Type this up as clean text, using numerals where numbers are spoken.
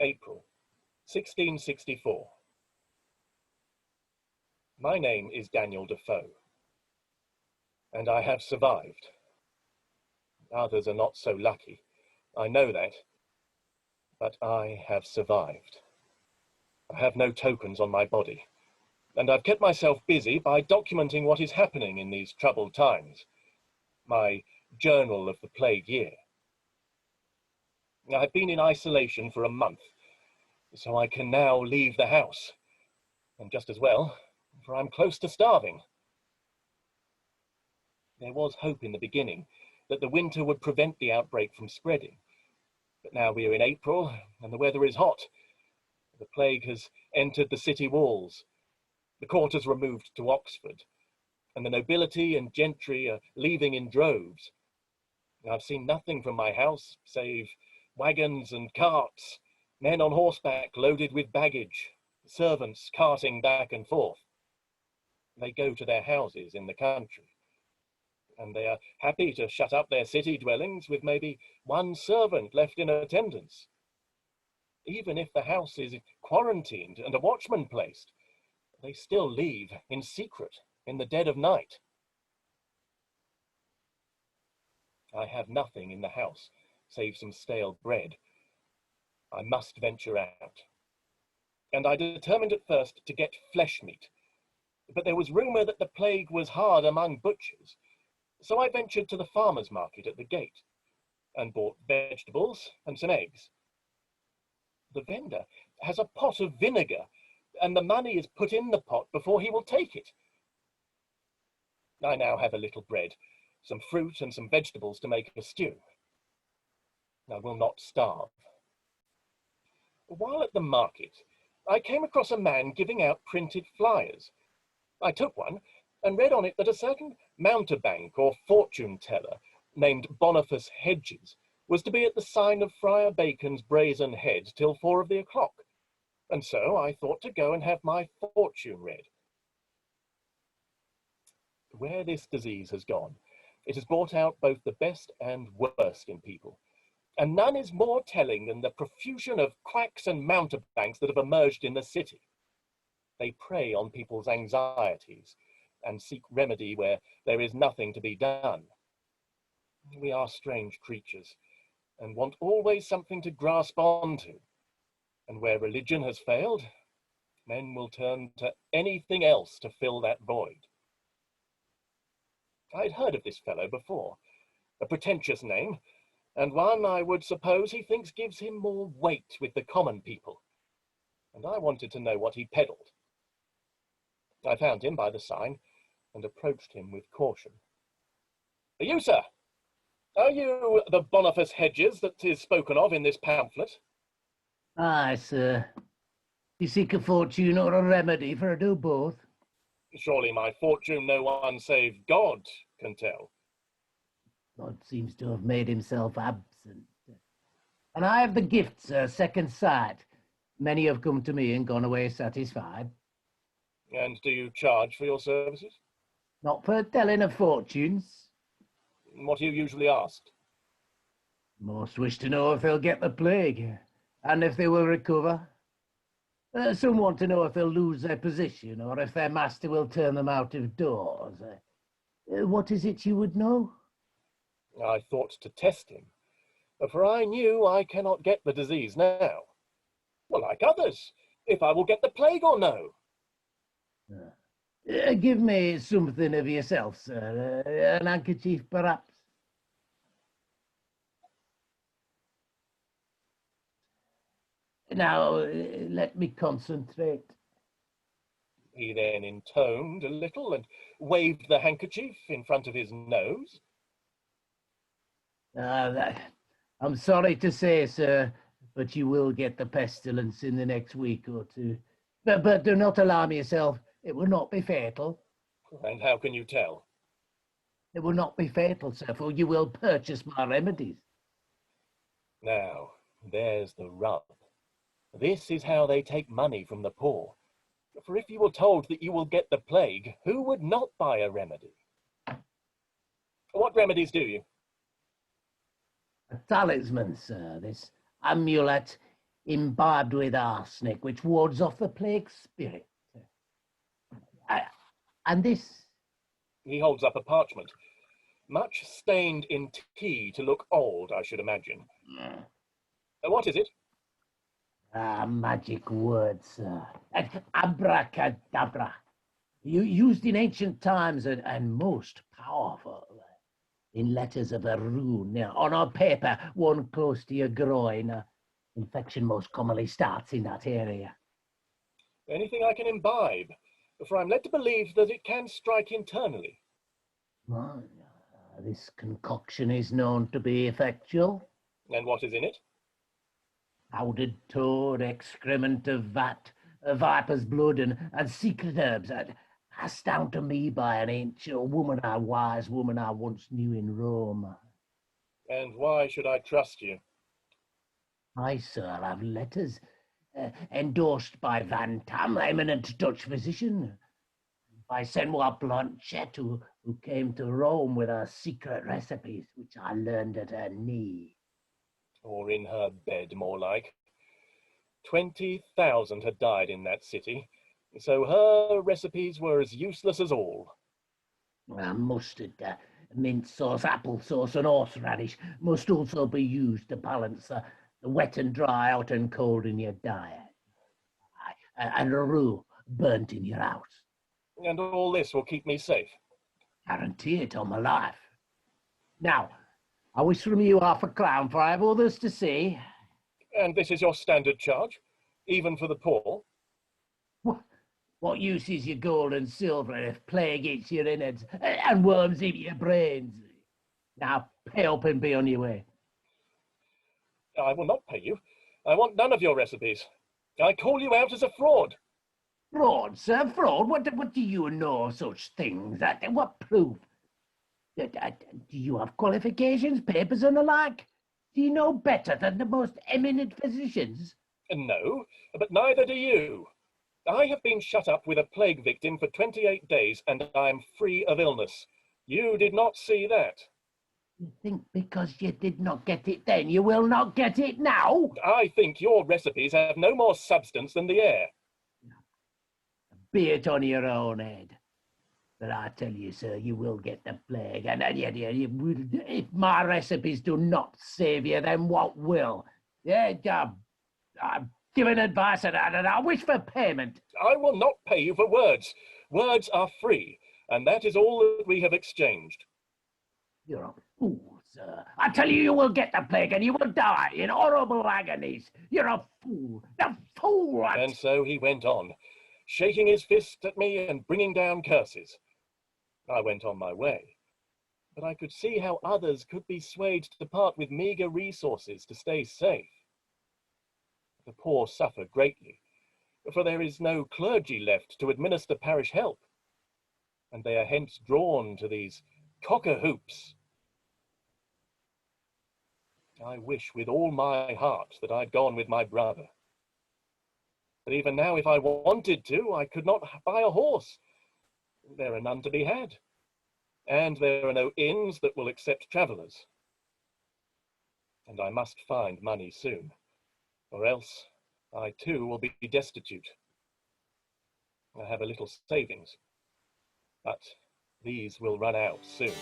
April, 1664. My name is Daniel Defoe, and I have survived. Others are not so lucky, I know that, but I have survived. I have no tokens on my body, and I've kept myself busy by documenting what is happening in these troubled times. My journal of the plague year. I've been in isolation for a month, so I can now leave the house, and just as well, for I'm close to starving. There was hope in the beginning that the winter would prevent the outbreak from spreading, but now we are in April and the weather is hot. The plague has entered the city walls. The quarters were moved to Oxford, and the nobility and gentry are leaving in droves. I've seen nothing from my house save wagons and carts, men on horseback loaded with baggage, servants carting back and forth. They go to their houses in the country, and they are happy to shut up their city dwellings with maybe one servant left in attendance. Even if the house is quarantined and a watchman placed, they still leave in secret in the dead of night. I have nothing in the house save some stale bread. I must venture out. And I determined at first to get flesh meat, but there was rumour that the plague was hard among butchers, so I ventured to the farmer's market at the gate and bought vegetables and some eggs. The vendor has a pot of vinegar, and the money is put in the pot before he will take it. I now have a little bread, some fruit and some vegetables to make a stew. I will not starve. While at the market, I came across a man giving out printed flyers. I took one and read on it that a certain mountebank or fortune teller named Boniface Hedges was to be at the sign of Friar Bacon's brazen head till 4 o'clock, and so I thought to go and have my fortune read. Where this disease has gone, it has brought out both the best and worst in people, and none is more telling than the profusion of quacks and mountebanks that have emerged in the city. They prey on people's anxieties and seek remedy where there is nothing to be done. We are strange creatures and want always something to grasp onto, and where religion has failed, men will turn to anything else to fill that void. I'd heard of this fellow before, a pretentious name, and one I would suppose he thinks gives him more weight with the common people, and I wanted to know what he peddled. I found him by the sign and approached him with caution. You, sir, are you the Boniface Hedges that is spoken of in this pamphlet? Aye, sir. You seek a fortune or a remedy, for I do both. Surely my fortune no one save God can tell. God seems to have made himself absent. And I have the gift, sir, second sight. Many have come to me and gone away satisfied. And do you charge for your services? Not for telling of fortunes. What do you usually ask? Most wish to know if they'll get the plague, and if they will recover. Some want to know if they'll lose their position, or if their master will turn them out of doors. What is it you would know? I thought to test him, for I knew I cannot get the disease now. Well, like others, if I will get the plague or no. Give me something of yourself, sir. An handkerchief, perhaps. Now, let me concentrate. He then intoned a little and waved the handkerchief in front of his nose. I'm sorry to say, sir, but you will get the pestilence in the next week or two. But do not alarm yourself. It will not be fatal. And how can you tell? It will not be fatal, sir, for you will purchase my remedies. Now, there's the rub. This is how they take money from the poor. For if you were told that you will get the plague, who would not buy a remedy? What remedies do you? A talisman, sir, this amulet. imbibed with arsenic, which wards off the plague spirit. And this... He holds up a parchment, much stained in tea to look old, I should imagine. What is it? Magic words, sir. Abracadabra. Used in ancient times and most powerful. In letters of a rune, on a paper, one close to your groin. Infection most commonly starts in that area. Anything I can imbibe, for I'm led to believe that it can strike internally. Well, this concoction is known to be effectual. And what is in it? Powdered toad, excrement of vat, viper's blood, and secret herbs passed down to me by an ancient woman, a wise woman I once knew in Rome. And why should I trust you? I, sir, have letters endorsed by Van Tam, eminent Dutch physician, by Senoir Blanchet, who came to Rome with her secret recipes, which I learned at her knee. Or in her bed, more like. 20,000 had died in that city, so her recipes were as useless as all. Mustard, mint sauce, apple sauce, and horseradish must also be used to balance the wet and dry, hot and cold in your diet. And a roux burnt in your house. And all this will keep me safe. Guarantee it on my life. Now, I wish from you £5 for I have others to see. And this is your standard charge, even for the poor? What use is your gold and silver if plague eats your innards and worms eat your brains? Now, pay up and be on your way. I will not pay you. I want none of your recipes. I call you out as a fraud. Fraud, sir, fraud? What do you know of such things? What proof? Do you have qualifications, papers, and the like? Do you know better than the most eminent physicians? No, but neither do you. I have been shut up with a plague victim for 28 days, and I am free of illness. You did not see that. You think because you did not get it then, you will not get it now? I think your recipes have no more substance than the air. Be it on your own head. But I tell you, sir, you will get the plague, and yet if my recipes do not save you, then what will? Yeah, I'm giving advice, and I wish for payment. I will not pay you for words. Words are free, and that is all that we have exchanged. You're a fool, sir. I tell you, you will get the plague, and you will die in horrible agonies. You're a fool, a fool. And so he went on, shaking his fist at me and bringing down curses. I went on my way, but I could see how others could be swayed to part with meagre resources to stay safe. The poor suffer greatly, for there is no clergy left to administer parish help, and they are hence drawn to these cock-a-hoops. I wish with all my heart that I'd gone with my brother. But even now, if I wanted to, I could not buy a horse. There are none to be had, and there are no inns that will accept travellers. And I must find money soon, or else I too will be destitute. I have a little savings, but these will run out soon.